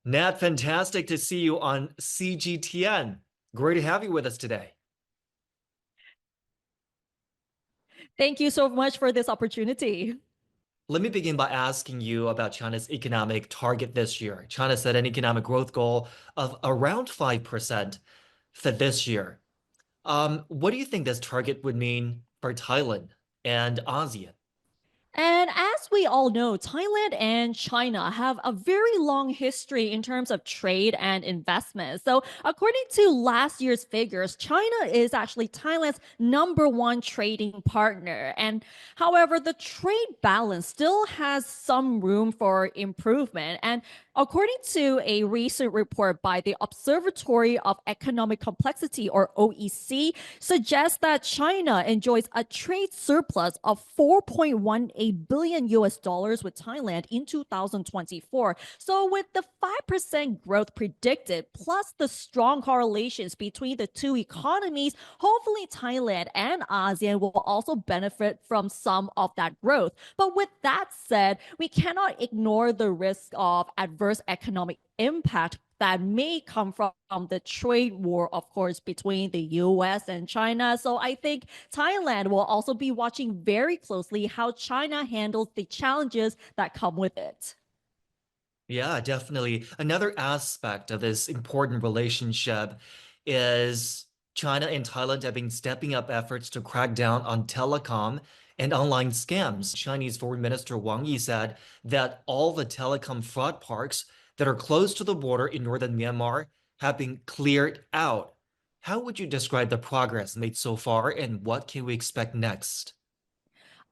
Nat, fantastic to see you on CGTN. Great to have you with us today. Thank you so much for this opportunity. Let me begin by asking you about China's economic target this year. China set an economic growth goal of around 5% for this year. What do you think this target would mean for Thailand and ASEAN? And as we all know, Thailand and China have a very long history in terms of trade and investment. So, according to last year's figures, China is actually Thailand's number one trading partner. And however, the trade balance still has some room for improvement. And according to a recent report by the Observatory of Economic Complexity, or OEC, suggests that China enjoys a trade surplus of 4.18 billion US dollars with Thailand in 2024. So, with the 5% growth predicted, plus the strong correlations between the two economies, hopefully Thailand and ASEAN will also benefit from some of that growth. But with that said, we cannot ignore the risk of adverse economic impact that may come from the trade war, of course, between the US and China. So I think Thailand will also be watching very closely how China handles the challenges that come with it. Yeah, definitely. Another aspect of this important relationship is China and Thailand have been stepping up efforts to crack down on telecom and online scams. Chinese Foreign Minister Wang Yi said that all the telecom fraud parks that are close to the border in northern Myanmar have been cleared out. How would you describe the progress made so far, and what can we expect next?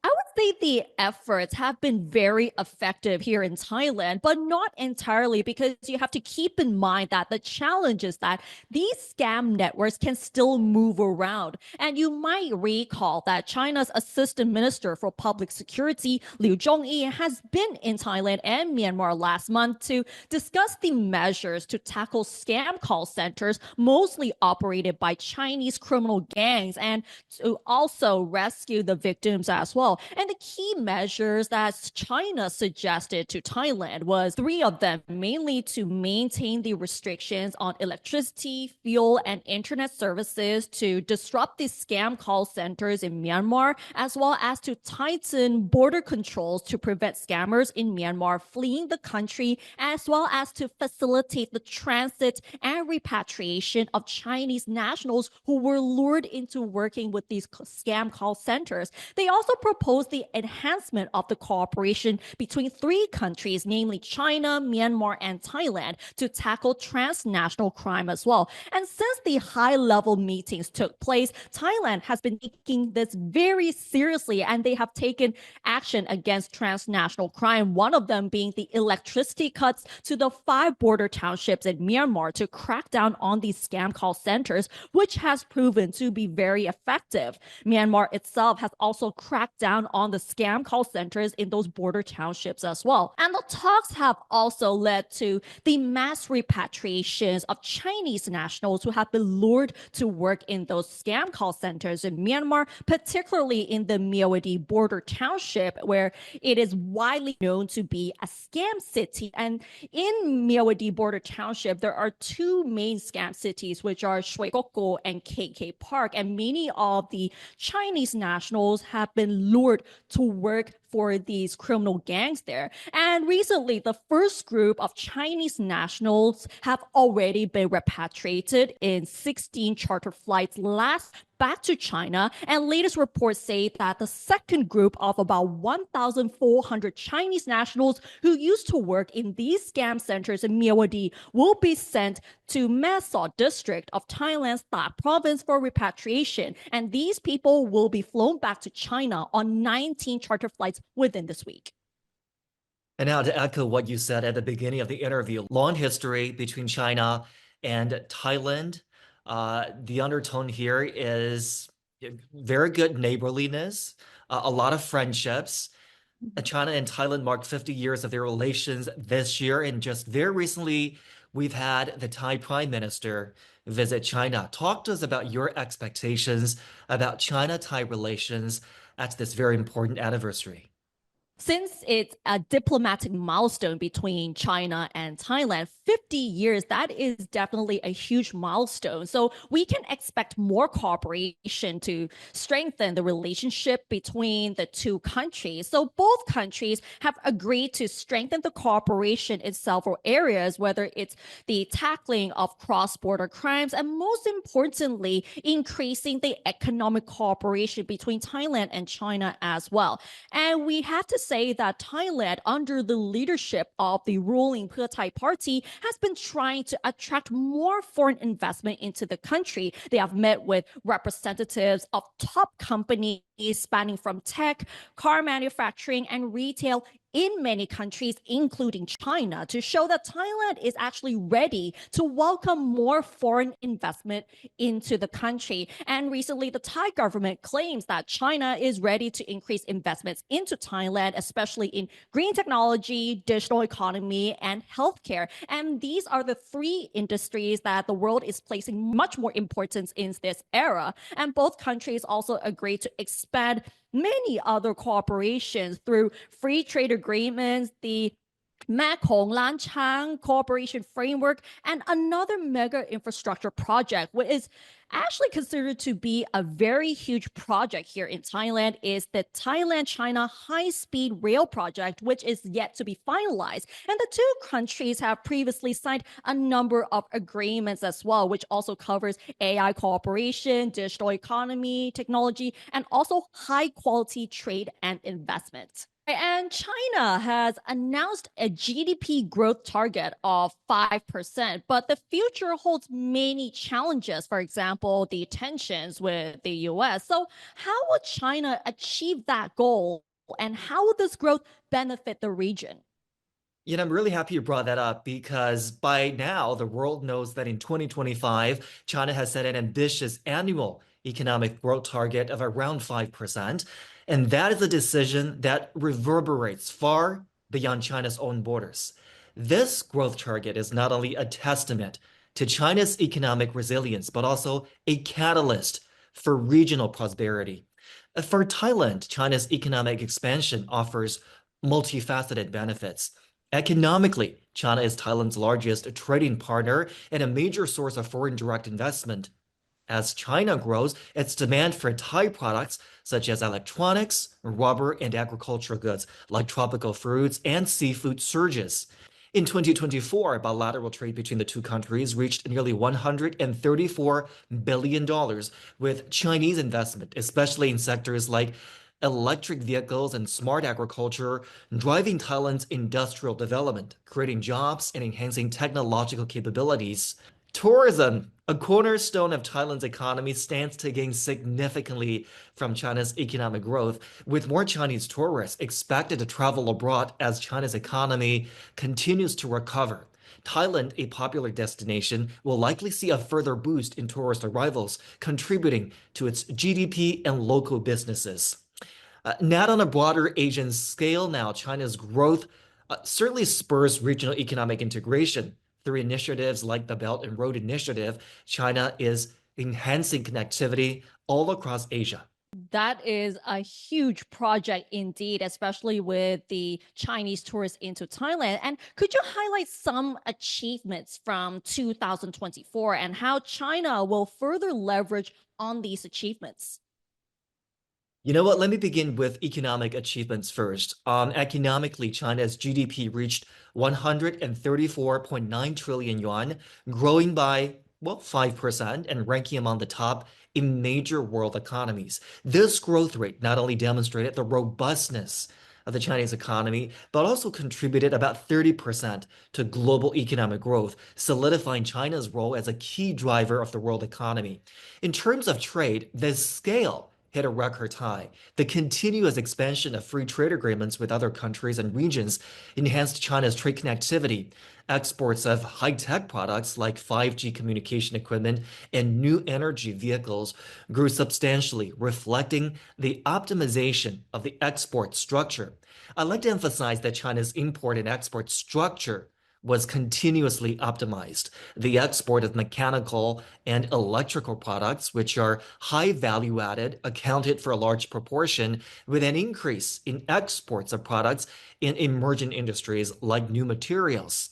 I would say the efforts have been very effective here in Thailand, but not entirely because you have to keep in mind that the challenge is that these scam networks can still move around. And you might recall that China's Assistant Minister for Public Security, Liu Zhongyi, has been in Thailand and Myanmar last month to discuss the measures to tackle scam call centers, mostly operated by Chinese criminal gangs, and to also rescue the victims as well. And the key measures that China suggested to Thailand was three of them, mainly to maintain the restrictions on electricity, fuel, and internet services to disrupt the scam call centers in Myanmar, as well as to tighten border controls to prevent scammers in Myanmar fleeing the country, as well as to facilitate the transit and repatriation of Chinese nationals who were lured into working with these scam call centers. They also proposed the enhancement of the cooperation between three countries, namely China, Myanmar, and Thailand, to tackle transnational crime as well. And since the high level meetings took place, Thailand has been taking this very seriously and they have taken action against transnational crime, one of them being the electricity cuts to the five border townships in Myanmar to crack down on these scam call centers, which has proven to be very effective. Myanmar itself has also cracked down on the scam call centers in those border townships as well. And the talks have also led to the mass repatriations of Chinese nationals who have been lured to work in those scam call centers in Myanmar, particularly in the Myawaddy border township, where it is widely known to be a scam city. And in Myawaddy border township, there are two main scam cities, which are Shui Koko and KK Park. And many of the Chinese nationals have been lured to work for these criminal gangs there. And recently, the first group of Chinese nationals have already been repatriated in 16 charter flights last back to China. And latest reports say that the second group of about 1,400 Chinese nationals who used to work in these scam centers in Myawaddy will be sent to Mae district of Thailand's Tha province for repatriation. And these people will be flown back to China on 19 charter flights within this week. And now to echo what you said at the beginning of the interview, long history between China and Thailand. The undertone here is very good neighborliness, a lot of friendships. China and Thailand marked 50 years of their relations this year, and just very recently, we've had the Thai Prime Minister visit China. Talk to us about your expectations about China-Thai relations at this very important anniversary. Since it's a diplomatic milestone between China and Thailand, 50 years, that is definitely a huge milestone. So we can expect more cooperation to strengthen the relationship between the two countries. So both countries have agreed to strengthen the cooperation in several areas, whether it's the tackling of cross-border crimes, and most importantly, increasing the economic cooperation between Thailand and China as well. And we have to say that Thailand, under the leadership of the ruling Pheu Thai party, has been trying to attract more foreign investment into the country. They have met with representatives of top companies spanning from tech, car manufacturing, and retail in many countries, including China, to show that Thailand is actually ready to welcome more foreign investment into the country. And recently, the Thai government claims that China is ready to increase investments into Thailand, especially in green technology, digital economy, and healthcare. And these are the three industries that the world is placing much more importance in this era. And both countries also agreed to expand many other cooperations through free trade agreements, the Mekong Lan Chang Cooperation Framework, and another mega infrastructure project, which is actually considered to be a very huge project here in Thailand, is the Thailand China High Speed Rail Project, which is yet to be finalized. And the two countries have previously signed a number of agreements as well, which also covers AI cooperation, digital economy, technology, and also high quality trade and investment. And China has announced a GDP growth target of 5%, but the future holds many challenges. For example, the tensions with the US. So, how will China achieve that goal? And how will this growth benefit the region? I'm really happy you brought that up because by now the world knows that in 2025, China has set an ambitious annual economic growth target of around 5%. And that is a decision that reverberates far beyond China's own borders. This growth target is not only a testament to China's economic resilience, but also a catalyst for regional prosperity. For Thailand, China's economic expansion offers multifaceted benefits. Economically, China is Thailand's largest trading partner and a major source of foreign direct investment. As China grows, its demand for Thai products such as electronics, rubber, and agricultural goods like tropical fruits and seafood surges. In 2024, bilateral trade between the two countries reached nearly $134 billion, with Chinese investment, especially in sectors like electric vehicles and smart agriculture, driving Thailand's industrial development, creating jobs and enhancing technological capabilities. Tourism, a cornerstone of Thailand's economy, stands to gain significantly from China's economic growth, with more Chinese tourists expected to travel abroad as China's economy continues to recover. Thailand, a popular destination, will likely see a further boost in tourist arrivals, contributing to its GDP and local businesses. Not on a broader Asian scale now, China's growth certainly spurs regional economic integration. Through initiatives like the Belt and Road Initiative, China is enhancing connectivity all across Asia. That is a huge project indeed, especially with the Chinese tourists into Thailand. And could you highlight some achievements from 2024 and how China will further leverage on these achievements? You know what? Let me begin with economic achievements first. Economically, China's GDP reached 134.9 trillion yuan, growing by, well, 5% and ranking among the top in major world economies. This growth rate not only demonstrated the robustness of the Chinese economy, but also contributed about 30% to global economic growth, solidifying China's role as a key driver of the world economy. In terms of trade, the scale hit a record high. The continuous expansion of free trade agreements with other countries and regions enhanced China's trade connectivity. Exports of high-tech products like 5G communication equipment and new energy vehicles grew substantially, reflecting the optimization of the export structure. I'd like to emphasize that China's import and export structure was continuously optimized. The export of mechanical and electrical products, which are high value added, accounted for a large proportion, with an increase in exports of products in emerging industries like new materials.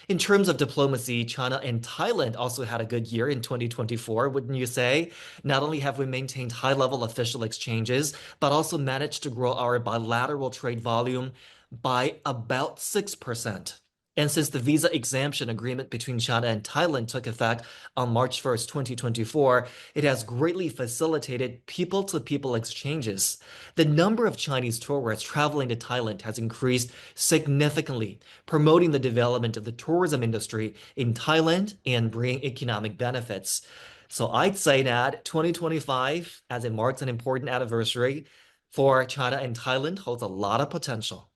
In terms of diplomacy, China and Thailand also had a good year in 2024, wouldn't you say? Not only have we maintained high-level official exchanges, but also managed to grow our bilateral trade volume by about 6%. And since the visa exemption agreement between China and Thailand took effect on March 1st, 2024, it has greatly facilitated people-to-people exchanges. The number of Chinese tourists traveling to Thailand has increased significantly, promoting the development of the tourism industry in Thailand and bringing economic benefits. So I'd say that 2025, as it marks an important anniversary for China and Thailand, holds a lot of potential.